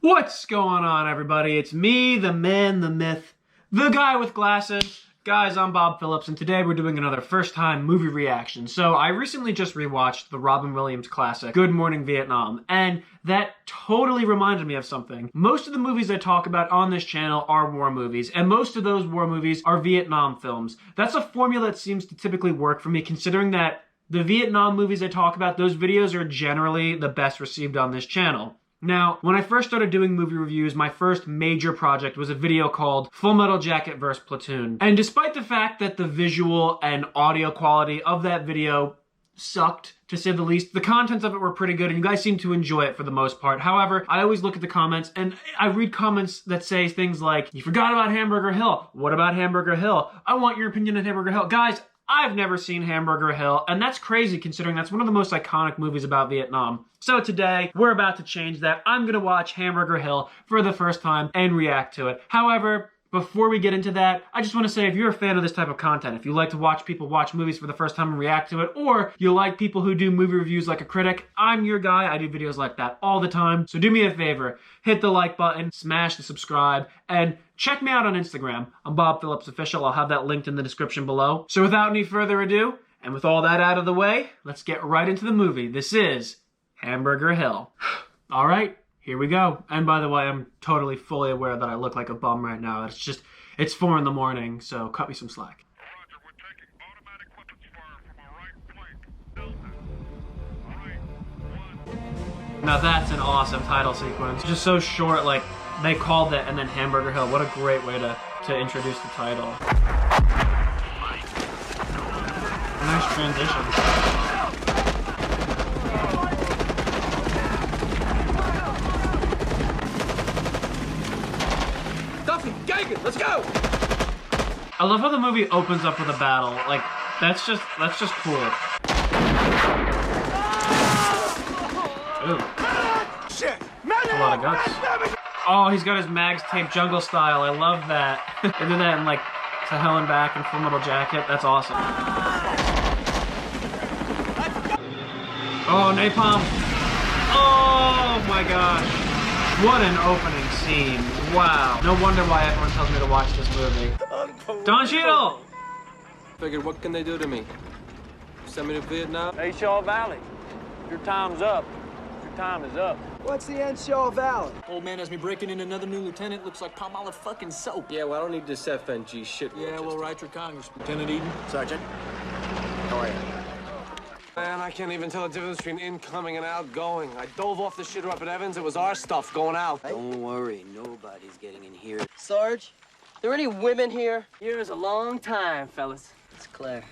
What's going on, everybody? It's me, the man, the myth, the guy with glasses. Guys, I'm Bob Phillips, and today we're doing another first-time movie reaction. So I recently just rewatched the Robin Williams classic, Good Morning Vietnam, and that totally reminded me of something. Most of the movies I talk about on this channel are war movies, and most of those war movies are Vietnam films. That's a formula that seems to typically work for me, considering that the Vietnam movies I talk about, those videos are generally the best received on this channel. Now, when I first started doing movie reviews, my first major project was a video called Full Metal Jacket vs. Platoon. And despite the fact that the visual and audio quality of that video sucked, to say the least, the contents of it were pretty good and you guys seem to enjoy it for the most part. However, I always look at the comments and I read comments that say things like, "You forgot about Hamburger Hill. What about Hamburger Hill? I want your opinion on Hamburger Hill." Guys, I've never seen Hamburger Hill, and that's crazy considering that's one of the most iconic movies about Vietnam. So today, we're about to change that. I'm gonna watch Hamburger Hill for the first time and react to it. However, before we get into that, I just want to say if you're a fan of this type of content, if you like to watch people watch movies for the first time and react to it, or you like people who do movie reviews like a critic, I'm your guy. I do videos like that all the time. So do me a favor, hit the like button, smash the subscribe, and check me out on Instagram. I'm Bob Phillips Official. I'll have that linked in the description below. So without any further ado, and with all that out of the way, let's get right into the movie. This is Hamburger Hill. All right. Here we go. And by the way, I'm totally fully aware that I look like a bum right now. It's 4 in the morning, so cut me some slack. Roger, we're taking automatic weapons fire from our right flank. Delta. 1. Now that's an awesome title sequence. Just so short, like, they called it and then Hamburger Hill. What a great way to introduce the title. Nice transition. Let's go! I love how the movie opens up with a battle. Like, that's just cool. Ooh. Shit! That's a lot of guts. Oh, he's got his Mags tape jungle style. I love that. They did that in like To Hell and Back and Full Metal Jacket. That's awesome. Oh, napalm. Oh my gosh. What an opening scene. Wow. No wonder why everyone tells me to watch this movie. Don Cheadle! Figured, what can they do to me? Send me to Vietnam? Hey, Shaw Valley, your time's up. Your time is up. What's the end, Shaw Valley? Old man has me breaking in another new lieutenant. Looks like Palmolive fucking soap. Yeah, well, I don't need this FNG shit. Yeah, we'll write your Congress. Lieutenant Eden. Sergeant. How are you? Man, I can't even tell the difference between incoming and outgoing. I dove off the shitter up at Evans. It was our stuff going out. Don't worry, nobody's getting in here. Sarge, there any women here? Here is a long time, fellas. It's Claire.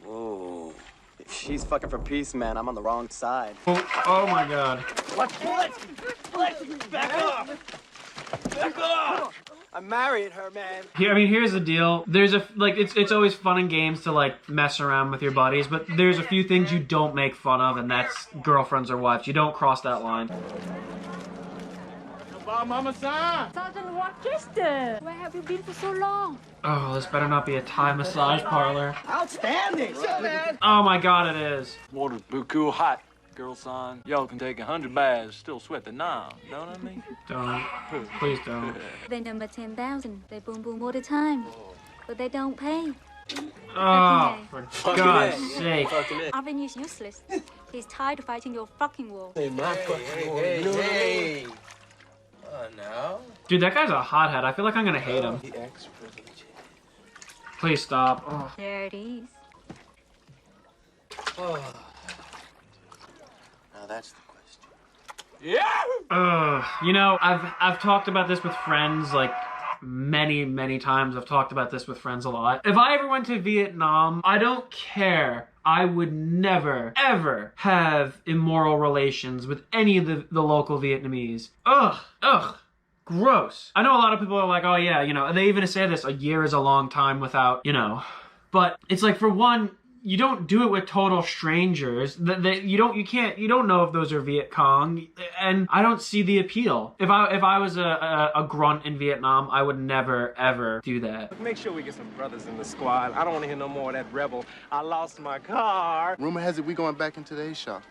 Whoa. If she's fucking for peace, man, I'm on the wrong side. Oh my god. Let's back off! Back off! I'm marrying her, man. Here's the deal. There's it's always fun and games to like mess around with your buddies, but there's a few things you don't make fun of, and that's girlfriends or wives. You don't cross that line. Sergeant Worcester, where have you been for so long? Oh, this better not be a Thai massage parlor. Outstanding. Oh my god, it is. Water's buku hot, girl son. Y'all can take 100 baths, still sweat the nom. Know what I mean? Don't. Please don't. They're number 10,000. They boom boom all the time. But they don't pay. Oh, for God's sake. Avenue's useless. He's tired of fighting your fucking war. Hey. Now? Dude, that guy's a hothead. I feel like I'm gonna hate him. Please stop. Oh. There it is. Oh. Now that's the question. Yeah! You know, I've talked about this with friends like many times. I've talked about this with friends a lot. If I ever went to Vietnam, I don't care. I would never, ever have immoral relations with any of the local Vietnamese. Ugh. Gross. I know a lot of people are like, oh yeah, you know, they even say this, a year is a long time without, you know. But it's like, for one, you don't do it with total strangers. You don't know if those are Viet Cong, and I don't see the appeal. If I was a grunt in Vietnam, I would never ever do that. Make sure we get some brothers in the squad. I don't want to hear no more of that rebel. I lost my car. Rumor has it we going back into the A shop.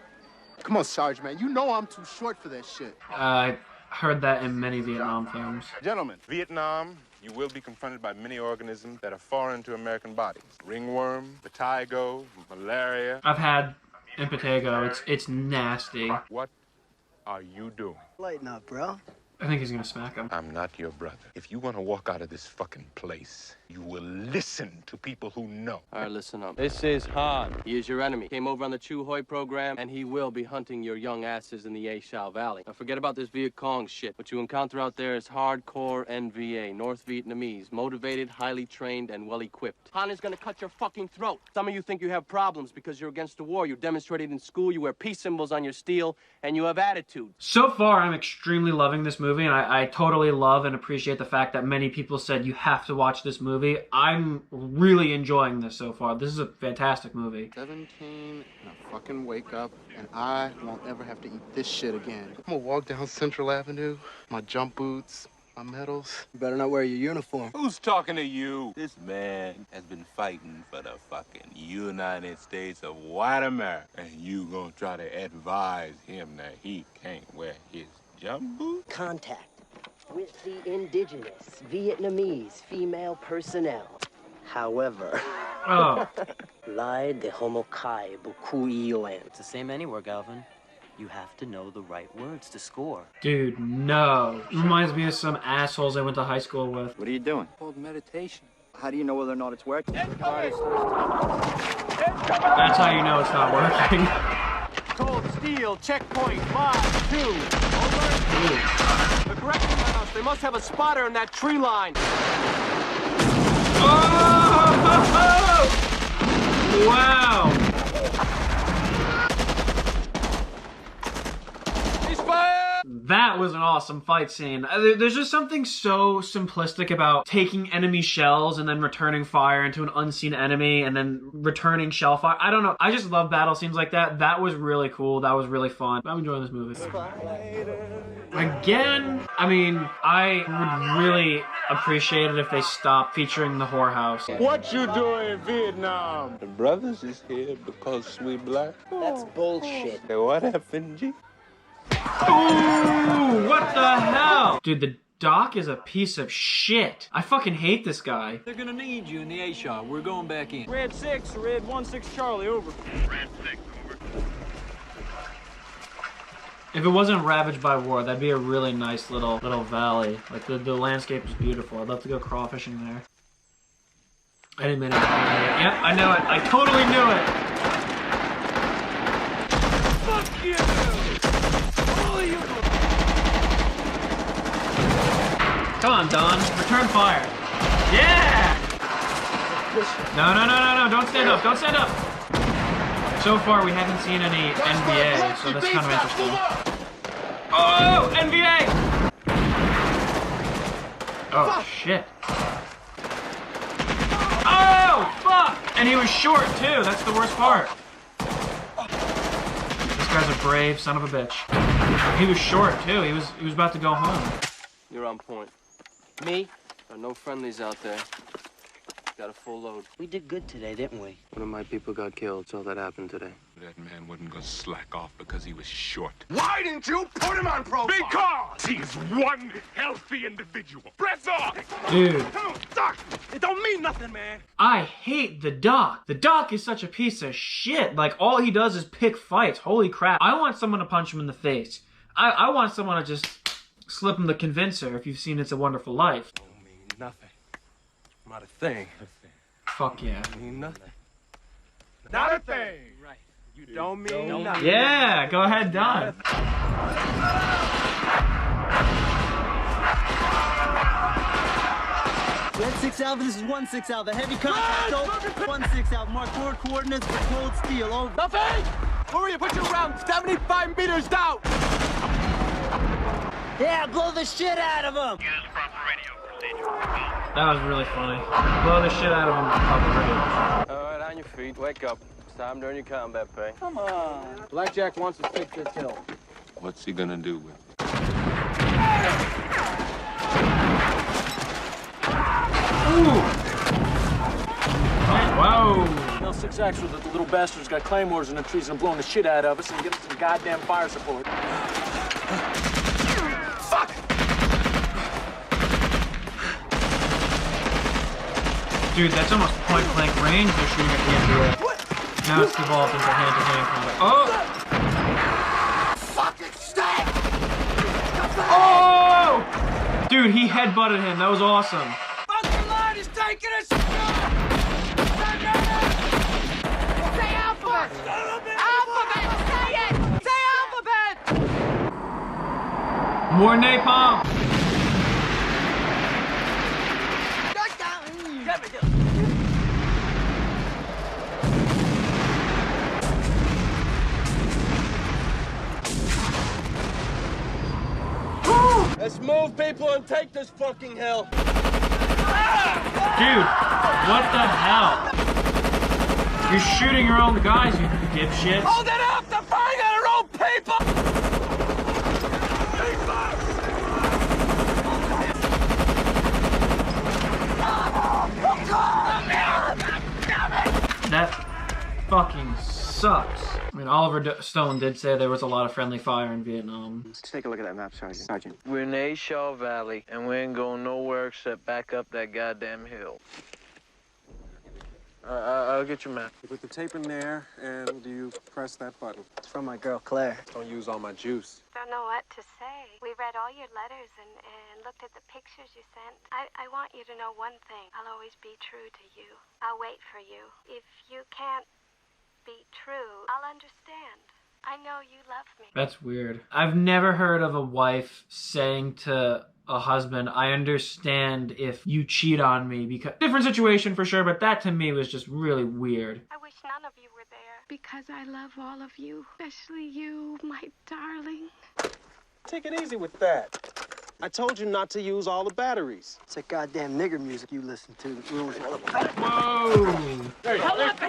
Come on, Sarge, man. You know I'm too short for that shit. I heard that in many Vietnam films. Gentlemen, Vietnam, you will be confronted by many organisms that are foreign to American bodies. Ringworm, vertigo, malaria. I've had impetigo. It's nasty. What are you doing? Lighten up, bro. I think he's gonna smack him. I'm not your brother. If you want to walk out of this fucking place, you will listen to people who know. All right, listen up. This is Han. He is your enemy. Came over on the Chu Hoi program, and he will be hunting your young asses in the A Shao Valley. Now, forget about this Viet Cong shit. What you encounter out there is hardcore NVA, North Vietnamese, motivated, highly trained, and well-equipped. Han is gonna cut your fucking throat. Some of you think you have problems because you're against the war. You demonstrated in school, you wear peace symbols on your steel, and you have attitude. So far, I'm extremely loving this movie, and I totally love and appreciate the fact that many people said you have to watch this movie. I'm really enjoying this so far. This is a fantastic movie. 17 and I fucking wake up and I won't ever have to eat this shit again. I'm gonna walk down Central Avenue, my jump boots, my medals. You better not wear your uniform. Who's talking to you? This man has been fighting for the fucking United States of white America. And you gonna try to advise him that he can't wear his jump boots? Contact with the indigenous Vietnamese female personnel. However, Lai de homo kai buku ioan. It's the same anywhere, Galvin. You have to know the right words to score. Dude, no. Reminds me of some assholes I went to high school with. What are you doing? Called meditation. How do you know whether or not it's working? That's how you know it's not working. Cold steel, checkpoint, mod 2. Over. The correction house, they must have a spotter in that tree line. Oh! Wow! That was an awesome fight scene. There's just something so simplistic about taking enemy shells and then returning fire into an unseen enemy and then returning shell fire. I don't know. I just love battle scenes like that. That was really cool. That was really fun. I'm enjoying this movie. Again, I mean, I would really appreciate it if they stopped featuring the whorehouse. What you doing in Vietnam? The brothers is here because we black. That's bullshit. Hey, what happened, G? Ooh, what the hell? Dude, the doc is a piece of shit. I fucking hate this guy. They're gonna need you in the A-Shot. We're going back in. Red 6, Red 1-6 Charlie, over. Red 6, over. If it wasn't ravaged by war, that'd be a really nice little valley. Like, the landscape is beautiful. I'd love to go crawfishing there. I didn't mean it. Yep, I knew it. I totally knew it. Fuck you! Come on, Don. Return fire. Yeah! No. Don't stand up. Don't stand up. So far, we haven't seen any NBA, so that's kind of interesting. Oh, NBA! Oh, shit. Oh, fuck! And he was short, too. That's the worst part. This guy's a brave son of a bitch. He was short, too. He was about to go home. You're on point. Me? There are no friendlies out there. Got a full load. We did good today, didn't we? One of my people got killed. That's all that happened today. That man wasn't gonna slack off because he was short. Why didn't you put him on profile? Because he's one healthy individual. Press off! Dude. Doc, it don't mean nothing, man. I hate the doc. The doc is such a piece of shit. Like, all he does is pick fights. Holy crap. I want someone to punch him in the face. I want someone to just slip him the convincer if you've seen It's a Wonderful Life. Don't mean nothing. Not a thing. Fuck yeah. Mean nothing. Not a thing. Right. You don't mean nothing. Yeah, go ahead, Don. Red 6 Alpha, this is 1-6 Alpha. Heavy contact, over. 1-6 Alpha, mark forward coordinates for cold steel, over. Nothing! Hurry, put your round 75 meters down! Yeah, blow the shit out of him! Use proper radio procedure. That was really funny. Blow the shit out of him. All right, on your feet. Wake up. It's time to earn your combat pay. Come on. Blackjack wants to take this hill. What's he gonna do with it? Ooh. Whoa. They'll 6 extra that the little bastards got claymores in the trees and blowing the shit out of us and get us some goddamn fire support. Fuck! Dude, that's almost point-blank range they're shooting at the end. Now it's evolved into hand-to-hand combat. Oh! Fucking stay! Oh! Dude, he headbutted him. That was awesome. Fucking line is taking us! Say alphabet! Alphabet! Say it! Say alphabet! More napalm! Let's move, people, and take this fucking hill. Dude, what the hell? You're shooting your own guys, you dipshits. Hold it up! They're firing at our own people! That fucking sucks. I mean, Oliver Stone did say there was a lot of friendly fire in Vietnam. Let's take a look at that map, Sergeant. We're in the A Shaw Valley, and we ain't going nowhere except back up that goddamn hill. I'll get your map. You put the tape in there, and you press that button. It's from my girl, Claire. Don't use all my juice. Don't know what to say. We read all your letters and looked at the pictures you sent. I want you to know one thing. I'll always be true to you. I'll wait for you. If you can't be true, I'll understand. I know you love me. That's weird. I've never heard of a wife saying to a husband, I understand if you cheat on me, because different situation for sure, but that to me was just really weird. I wish none of you were there because I love all of you, especially you, my darling. Take it easy with that. I told you not to use all the batteries. It's that goddamn nigger music you listen to that ruins all the... Whoa! Get off the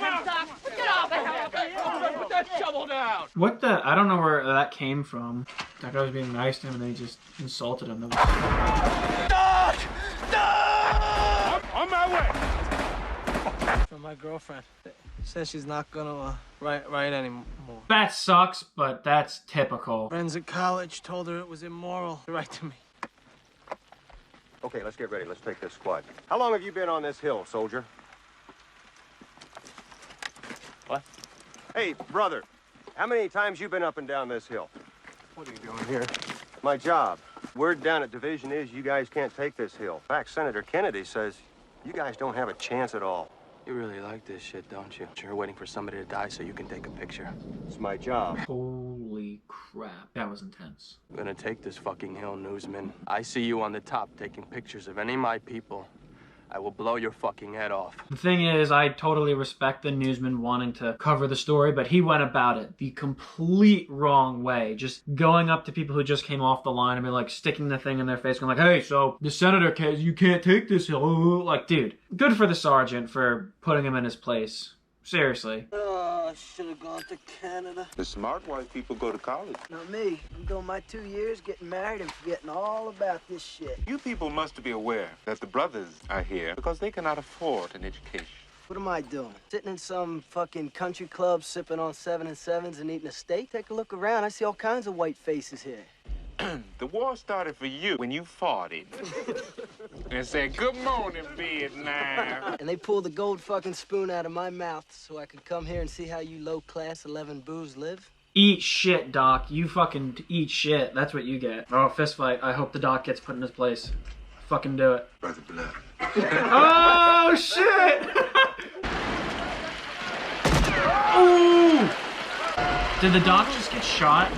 Put that shovel down! What the? I don't know where that came from. That guy was being nice to him and then he just insulted him. That was... On my way! From my girlfriend. Says she's not gonna write anymore. That sucks, but that's typical. Friends at college told her it was immoral to write to me. Okay, let's get ready. Let's take this squad. How long have you been on this hill, soldier? What? Hey, brother, how many times you been up and down this hill? What are you doing here? My job. Word down at division is you guys can't take this hill. In fact, Senator Kennedy says you guys don't have a chance at all. You really like this shit, don't you? You're waiting for somebody to die so you can take a picture. It's my job. Holy crap. That was intense. I'm gonna take this fucking hill, newsman. I see you on the top taking pictures of any of my people. I will blow your fucking head off. The thing is, I totally respect the newsman wanting to cover the story, but he went about it the complete wrong way. Just going up to people who just came off the line and be like sticking the thing in their face, going like, hey, so the senator you can't take this hill. Like, dude, good for the sergeant for putting him in his place. Seriously. Oh, I should have gone to Canada. The smart white people go to college. Not me. I'm doing my 2 years, getting married, and forgetting all about this shit. You people must be aware that the brothers are here because they cannot afford an education. What am I doing? Sitting in some fucking country club, sipping on 7 and 7s and eating a steak? Take a look around. I see all kinds of white faces here. The war started for you when you farted and said, good morning, Vietnam. And they pulled the gold fucking spoon out of my mouth so I could come here and see how you low-class 11 boos live. Eat shit, Doc. You fucking eat shit. That's what you get. Oh, fist fight. I hope the Doc gets put in his place. Fucking do it. Brother Blood. Oh, shit! Ooh! Did the Doc just get shot?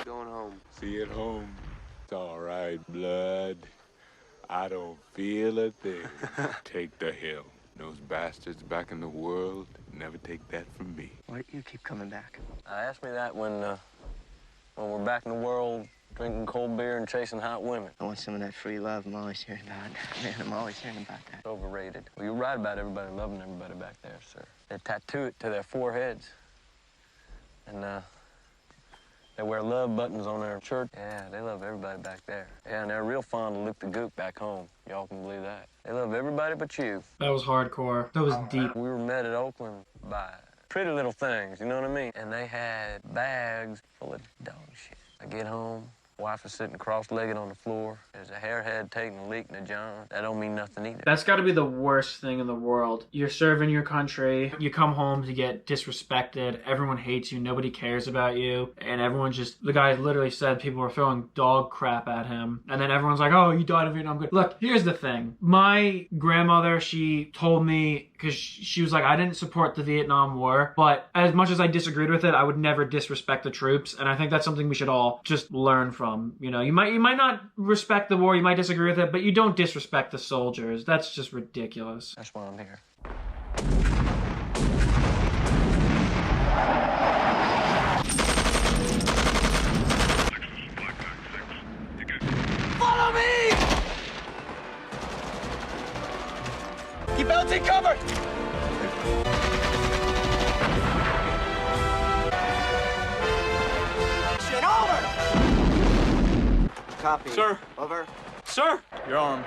Going home. See you at home. It's all right, Blood. I don't feel a thing. Take the hill. Those bastards back in the world never take that from me. Why do you keep coming back? Ask me that when we're back in the world, drinking cold beer and chasing hot women. I want some of that free love I'm always hearing about. Man, I'm always hearing about that. Overrated. Well, you're right about everybody loving everybody back there, sir. They tattoo it to their foreheads. And, They wear love buttons on their shirt. Yeah, they love everybody back there. Yeah, and they're real fond of Luke the Goop back home. Y'all can believe that. They love everybody but you. That was hardcore. That was deep. We were met at Oakland by pretty little things, you know what I mean? And they had bags full of dog shit. I get home, wife is sitting cross-legged on the floor. There's a hairhead taking a leak in the john. That don't mean nothing either. That's got to be the worst thing in the world. You're serving your country, you come home to get disrespected, everyone hates you, nobody cares about you, and everyone's just, the guy literally said people were throwing dog crap at him, and then everyone's like, oh, you died in Vietnam. Good. Look, here's the thing. My grandmother, she told me, because she was like, I didn't support the Vietnam War, but as much as I disagreed with it, I would never disrespect the troops, and I think that's something we should all just learn from. You know, you might not respect the war, you might disagree with it, but you don't disrespect the soldiers. That's just ridiculous. That's why I'm here. Follow me! Keep LT covered! Shit, over! Copy. Sir. Over. Sir! You're armed.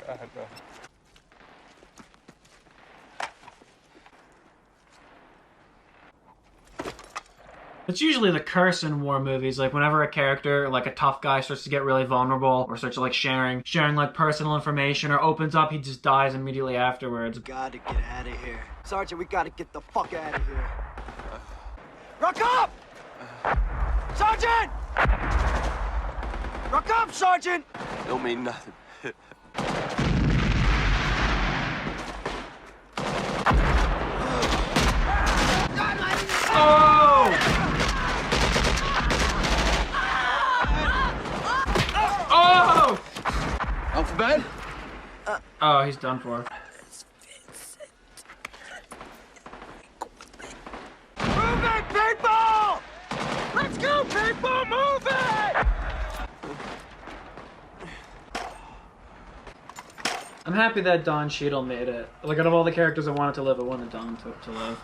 Go ahead, bro. It's usually the curse in war movies, like whenever a character, like a tough guy, starts to get really vulnerable or starts to like sharing like personal information or opens up, he just dies immediately afterwards. Gotta get out of here. Sergeant, we gotta get the fuck out of here. Rock up! Sergeant! Rock up, Sergeant! Don't mean nothing. Oh! Oh! Alphabet? Oh, he's done for. Move it, people! Let's go, people! Move it! I'm happy that Don Cheadle made it. Like, out of all the characters I wanted to live, I wanted Don to live.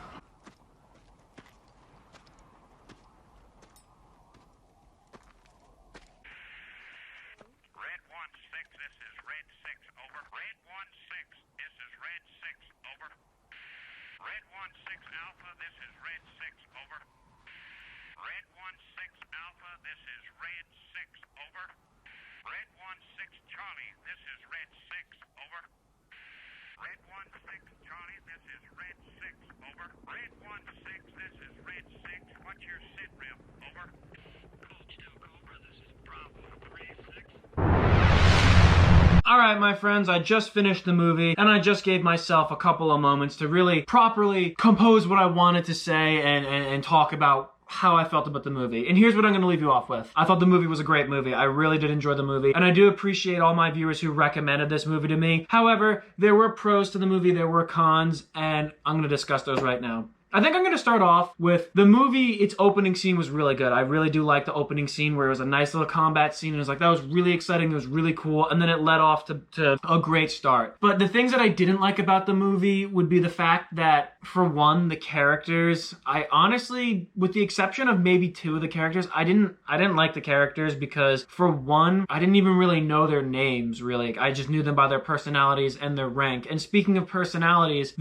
Alright, my friends, I just finished the movie, and I just gave myself a couple of moments to really properly compose what I wanted to say and talk about how I felt about the movie. And here's what I'm going to leave you off with. I thought the movie was a great movie. I really did enjoy the movie, and I do appreciate all my viewers who recommended this movie to me. However, there were pros to the movie, there were cons, and I'm going to discuss those right now. I think I'm going to start off with the movie. Its opening scene was really good. I really do like the opening scene where it was a nice little combat scene. And it was like, that was really exciting. It was really cool. And then it led off to a great start. But the things that I didn't like about the movie would be the fact that, for one, the characters, I honestly, with the exception of maybe two of the characters, I didn't like the characters because, for one, I didn't even really know their names, really. I just knew them by their personalities and their rank. And speaking of personalities,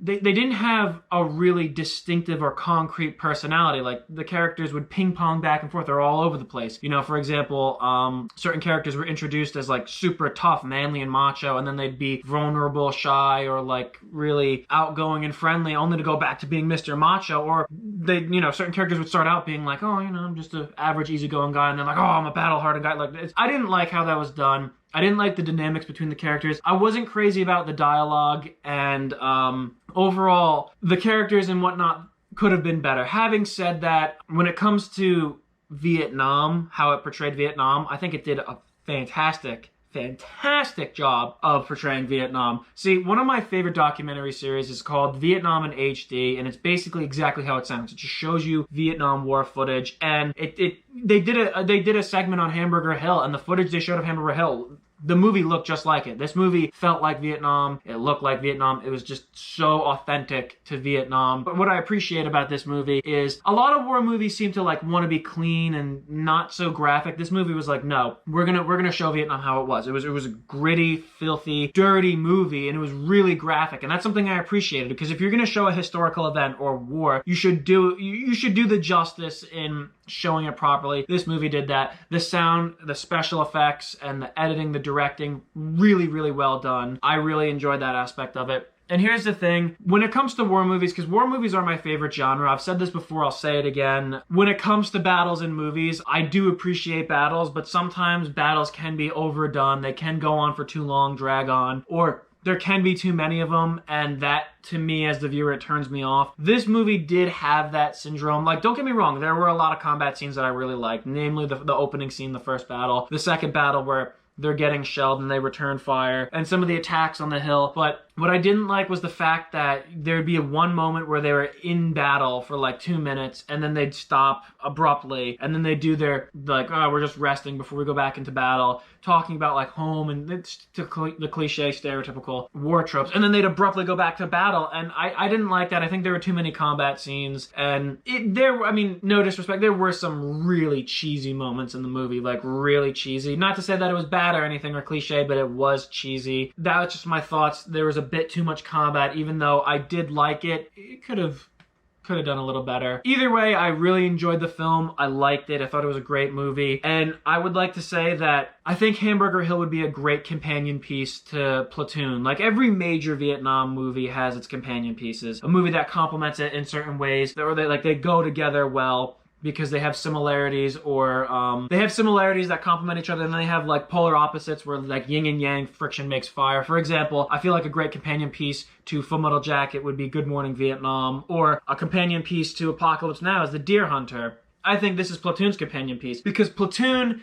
they didn't have a really distinctive or concrete personality. Like, the characters would ping pong back and forth. They're all over the place. You know, for example, certain characters were introduced as like super tough, manly and macho, and then they'd be vulnerable, shy, or like really outgoing and friendly, only to go back to being Mr. Macho. Or they, you know, certain characters would start out being like, oh, you know, I'm just an average, easygoing guy, and then like, oh, I'm a battle-hardened guy. Like, I didn't like how that was done. I didn't like the dynamics between the characters. I wasn't crazy about the dialogue, and overall, the characters and whatnot could have been better. Having said that, when it comes to Vietnam, how it portrayed Vietnam, I think it did a fantastic job of portraying Vietnam. See, one of my favorite documentary series is called Vietnam in HD, and it's basically exactly how it sounds. It just shows you Vietnam War footage, and they did a segment on Hamburger Hill, and the footage they showed of Hamburger Hill, the movie looked just like it. This movie felt like Vietnam. It looked like Vietnam. It was just so authentic to Vietnam. But what I appreciate about this movie is a lot of war movies seem to like want to be clean and not so graphic. This movie was like, no, we're gonna show Vietnam how it was. It was a gritty, filthy, dirty movie, and it was really graphic. And that's something I appreciated, because if you're gonna show a historical event or war, you should do the justice in showing it properly. This movie did that. The sound, the special effects, and the editing, the directing, really, really well done. I really enjoyed that aspect of it. And here's the thing, when it comes to war movies, because war movies are my favorite genre, I've said this before, I'll say it again. When it comes to battles in movies, I do appreciate battles, but sometimes battles can be overdone. They can go on for too long, drag on, or there can be too many of them, and that, to me, as the viewer, it turns me off. This movie did have that syndrome. Like, don't get me wrong, there were a lot of combat scenes that I really liked, namely the opening scene, the first battle, the second battle where they're getting shelled and they return fire, and some of the attacks on the hill. But what I didn't like was the fact that there'd be one moment where they were in battle for like 2 minutes, and then they'd stop abruptly, and then they'd do their, like, oh, we're just resting before we go back into battle, talking about like home and the cliche, stereotypical war tropes, and then they'd abruptly go back to battle, and I didn't like that. I think there were too many combat scenes, and I mean, no disrespect, there were some really cheesy moments in the movie, like really cheesy. Not to say that it was bad or anything or cliche, but it was cheesy. That was just my thoughts. There was a bit too much combat, even though I did like it. It could have done a little better. Either way, I really enjoyed the film. I liked it. I thought it was a great movie. And I would like to say that I think Hamburger Hill would be a great companion piece to Platoon. Like, every major Vietnam movie has its companion pieces. A movie that complements it in certain ways, or they go together well, because they have similarities, or they have similarities that complement each other, and then they have like polar opposites where like yin and yang, friction makes fire. For example, I feel like a great companion piece to Full Metal Jacket would be Good Morning Vietnam, or a companion piece to Apocalypse Now is The Deer Hunter. I think this is Platoon's companion piece, because Platoon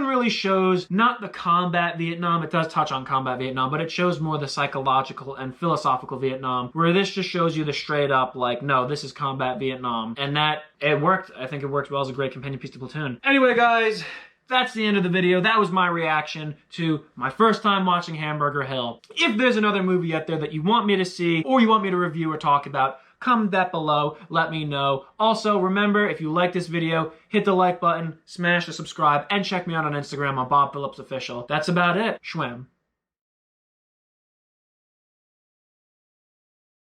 really shows not the combat Vietnam. It does touch on combat Vietnam, but it shows more the psychological and philosophical Vietnam, where this just shows you the straight up, like, no, this is combat Vietnam. And that, it worked. I think it worked well as a great companion piece to Platoon. Anyway, guys, that's the end of the video. That was my reaction to my first time watching Hamburger Hill. If there's another movie out there that you want me to see, or you want me to review or talk about, comment that below, let me know. Also, remember, if you like this video, hit the like button, smash the subscribe, and check me out on Instagram on Bob Phillips Official. That's about it. Schwam.